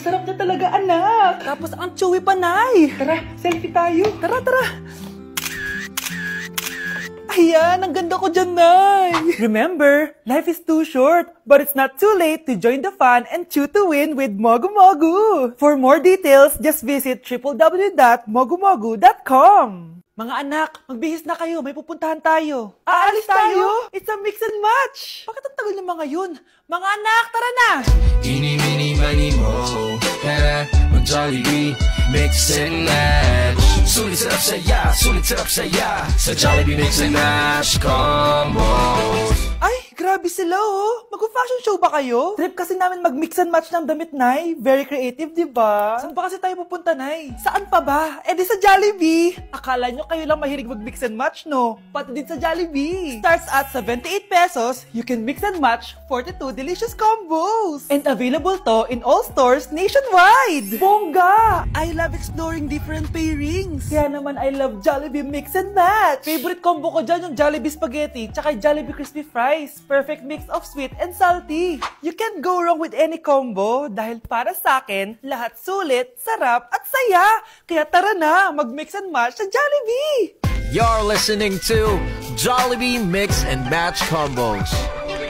sarap niya talaga, anak. Tapos ang chewy pa, Nay. Tara, selfie tayo. Tara, tara. Ayan, ang ganda ko dyan, Nay. Remember, life is too short, but it's not too late to join the fun and chew to win with Mogu Mogu. For more details, just visit www.mogumogu.com. Mga anak, magbihis na kayo. May pupuntahan tayo. Aalis tayo? It's a mix and match. Bakit ang tagal ng mga yun? Mga anak, tara na! Eeny, meeny, miny, mo. Tara, mag-Jollibee, mix and match. Sulit sarap saya, sulit sarap saya. Sa Jollibee mix and match combo. Ay, grabe sila oh. Mag-fashion show ba kayo? Trip kasi namin mag-mix and match ng damit, Nay. Very creative, di ba? Saan ba kasi tayo pupunta, Nay? Saan pa ba? Eh di sa Jollibee. Akala nyo kayo lang mahilig mag-mix and match, no? Pati din sa Jollibee. Starts at 78 pesos, you can mix and match 42 delicious combos. And available to in all stores nationwide. Bongga! I love exploring different pairings. Kaya naman I love Jollibee mix and match. Favorite combo ko dyan yung Jollibee spaghetti tsaka Jollibee crispy fries. Perfect mix of sweet and salty. You can't go wrong with any combo dahil para sa akin, lahat sulit, sarap at saya. Kaya tara na, mag-mix and match sa Jollibee! You're listening to Jollibee Mix and Match Combos.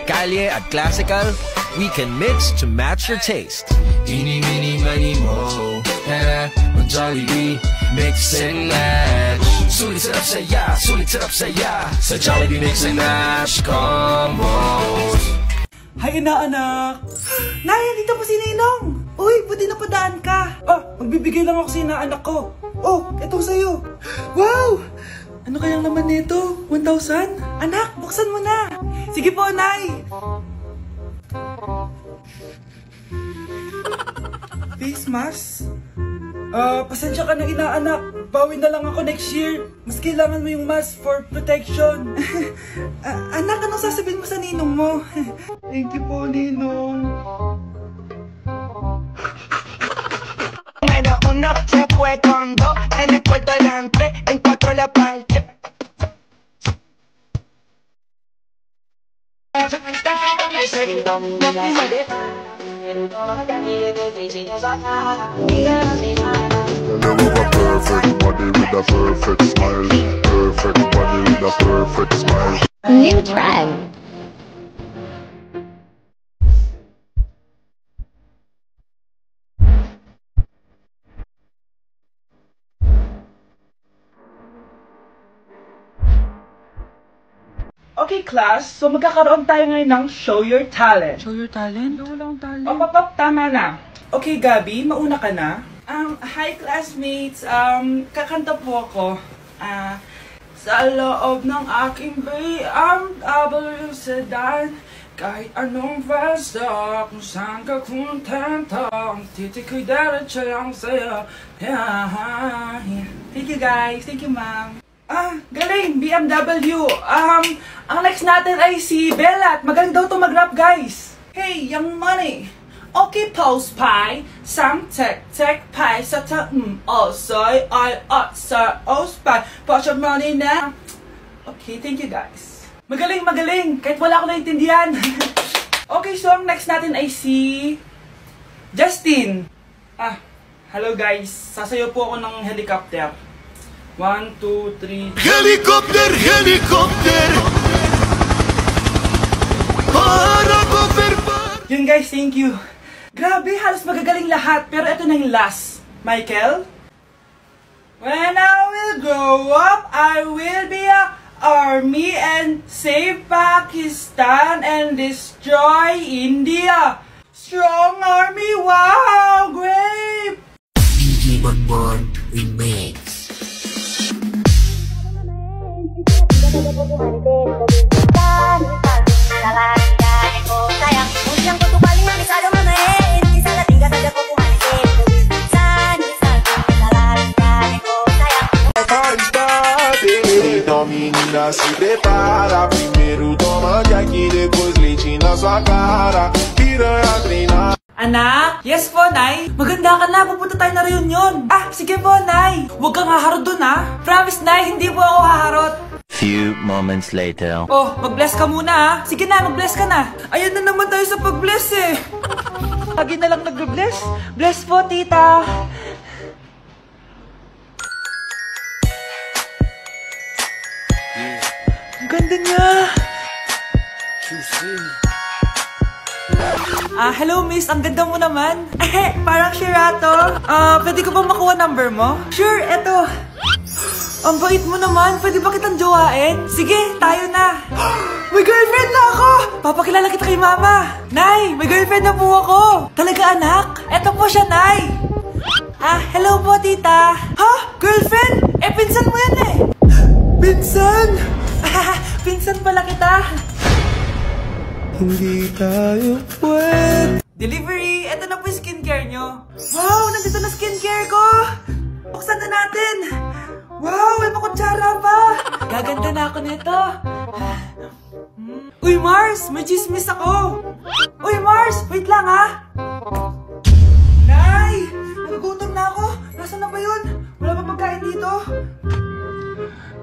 Kalye at classical, we can mix to match your taste. Eeny, meeny, miny, mo. Tara, mag-Jollibee, mix and match. Sulit sarap saya, sulit sarap saya. Sa Jollibee Mix and Match Combos. Hi, inaanak. Nay, dito po si Ninong. Uy, buti napadaan ka. Magbibigay lang ako sa inaanak ko. Oh, ito sa'yo. Wow! Ano kayang laman nito? 1,000? Anak, buksan mo na. Sige po, Nay. Face mask? Pasensya ka na, inaanak. Bawi na lang ako next year. Mas kailangan mo yung mask for protection. Anak, anong sasabihin mo sa ninong mo? Thank you po, Ninong. Número uno se fue con dos, en el cuarto delante, en cuatro la parte. New track. Okay, class. So, magkakaroon tayo ngayon ng Show Your Talent. Show your talent? Wala akong talent. Pop, tama na. Okay, Gabi, mauna ka na. Hi, classmates. Kakanta po ako. Sa loob ng aking BMW sedan, kahit anong basta, kung saan ka kontenta, ang titik ko'y diretso ang saya. Thank you, guys. Thank you, ma'am. Galing! BMW! Ang next natin ay si Bellat. Magaling daw to mag-rap, guys. Hey, Young Money! Okay, Pulse Pie. Sang tek pie sa ta soy I sa spy. Put your money na. Okay, thank you, guys. Magaling, magaling! Kahit wala ko naintindihan. Okay, so ang next natin ay si Justin. Hello, guys. Sasayaw po ako ng helicopter. 1, 2, 3. Helicopter, helicopter. Yun, guys, thank you. Grabe, halos magagaling lahat. Pero ito na yung last. Michael? When I will grow up, I will be a army and save Pakistan and destroy India. Strong army, wow, great! DJ Bonbon Remix. Então menina se prepara, primeiro toma de aqui, depois leite na sua cara, piranha treinar. Anak? Yes po, Nay. Maganda ka na. Pupunta tayo na reunion. Sige po, Nay. Huwag kang haharot dun, ha? Promise, Nay. Hindi po ako haharot. Few moments later. Oh, mag-bless ka muna, ha? Sige na, mag-bless ka na. Ayan na naman tayo sa pag-bless, eh. Lagi na lang nag-bless. Bless po, tita. Ang ganda niya. Hello miss, ang ganda mo naman. Parang Sherato. Pwede ko ba makuha number mo? Sure, eto. Ang bait mo naman, pwede ba kitang jowain? Sige, tayo na. May girlfriend na ako! Papakilala kita kay mama. Nay, may girlfriend na po ako. Talaga anak? Eto po siya, Nay. Hello po tita. Ha? Girlfriend? Pinsan mo yan eh. Pinsan? Pinsan pala kita. Hindi tayo pwede. Delivery! Eto na po yung skincare nyo. Wow! Nandito na skincare ko! Buksan na natin! Wow! May pakutsara pa! Gaganda na ako nito. Uy, Mars! May chismis ako! Uy, Mars! Wait lang, ha? Nay! Nagugutom na ako! Nasaan na ba yun? Wala pa pagkain dito?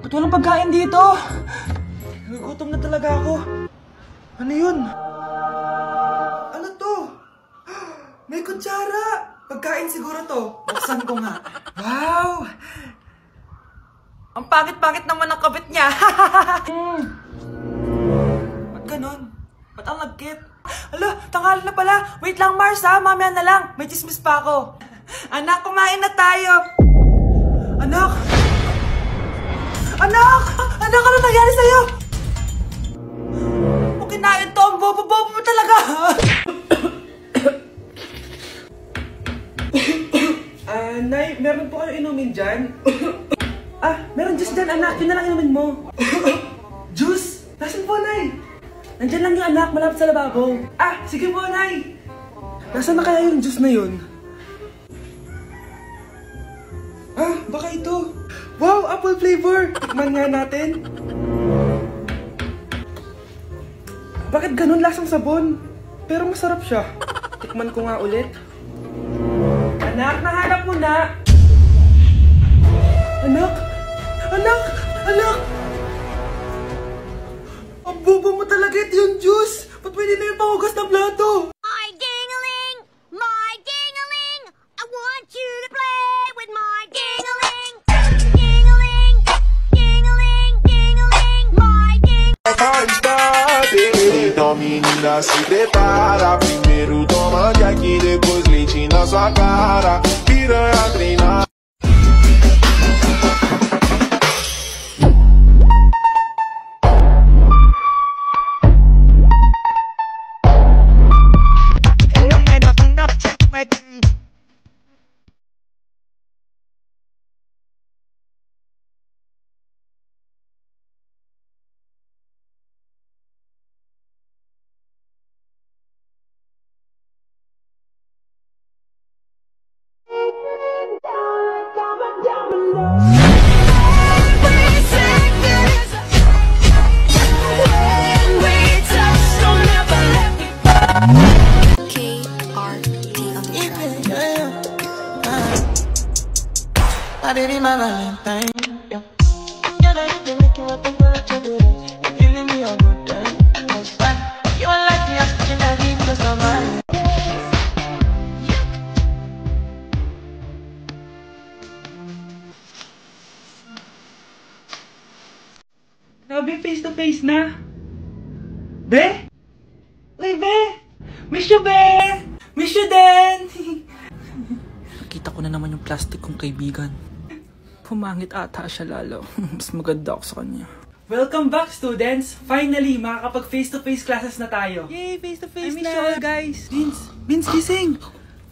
Ba't walang pagkain dito? Nagugutom na talaga ako. Ano yun? Ano to? May kutsara! Pagkain siguro to. Buksan ko nga. Wow! Ang pangit-pangit naman ang kabit niya. Ba't ganun? Ba't ang nagkit? Ala, tanghali na pala. Wait lang, Mars ha. Mamaya na lang. May chismis pa ako. Anak, kumain na tayo. Anak! Anak! Anak, ano nangyari sa'yo? Kung kinain to, ang bobo-bobo mo talaga. Nay, meron po kayo inumin dyan? Meron juice dyan, anak. Yun na lang inumin mo. Juice? Nasaan po, Nay? Nandyan lang yung anak, malapit sa lababo. Sige po, Nay. Nasaan na kaya yung juice na yun? Baka ito. Wow, apple flavor. Tikman nga natin. Bakit ganun lasang sabon? Pero masarap siya. Tikman ko nga ulit. Anak, nahanap mo na. Anak! Anak! Anak! Ang bobo mo talaga, ito yung juice! Ba't pwede na yung panghugas ng plato? My ding-a-ling! My ding-a-ling! I want you to play with my ding-a-ling! Ding-a-ling! Ding-a-ling! Ding-a-ling! My ding... Então menina se prepara. Primeiro toma de aqui, depois leite na sua cara. Piranha treinar. I did it my Valentine. Yeah, they make you a thing that you do this. You're feeling me a good time. You are like the oxygen I need to survive. Grabe, face to face na. Be? Uy, Be! Miss you, Be! Miss you din! Nakita ko na naman yung plastic kong kaibigan. Pumangit ata siya lalo. Mas maganda ako sa kanya. Welcome back, students! Finally, makakapag face-to-face classes na tayo. Yay! Face-to-face I na! miss you all, guys! Vince, gising!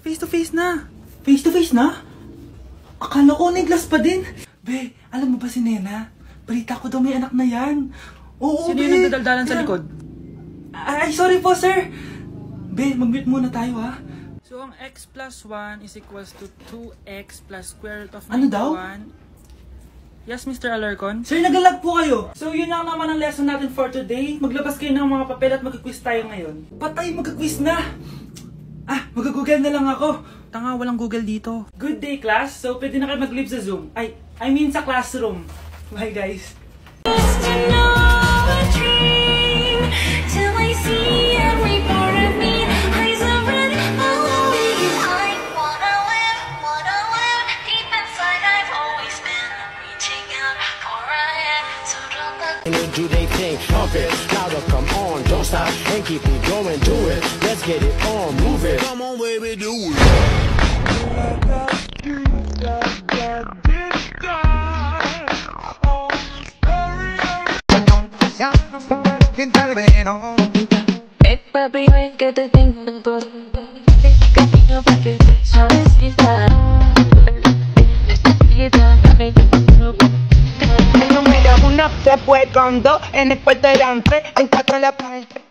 Face-to-face na! Face-to-face na? Akala ko neglas pa din. Be, alam mo ba si Nena? Balita ko daw may anak na yan. Oo, Sino Be! yung nagdadaldalan sa likod? Ay, sorry po, sir! Be, mag-mute muna tayo, ha? So, ang x plus 1 is equals to 2x plus square root of 91. Ano daw? Yes, Mr. Alarcon? Sir, naglalag po kayo. So, yun lang naman ang lesson natin for today. Maglabas kayo ng mga papel at mag-quiz tayo ngayon. Patay, mag-quiz na! Mag-google na lang ako. Tanga, walang Google dito. Good day, class. So, pwede na kayo mag-leave sa Zoom. I mean sa classroom. Bye, guys. Till I see every part of me. Eyes are running all over. it. Louder, come on, don't stop and keep it going, do it. Let's get it on, move it. Come on, baby, do it. Hey, papi, ven que te tengo todo. Cariño pa' que te suavecita. Número 1 se fue con 2, en el cuarto eran 3, en 4 en la pared.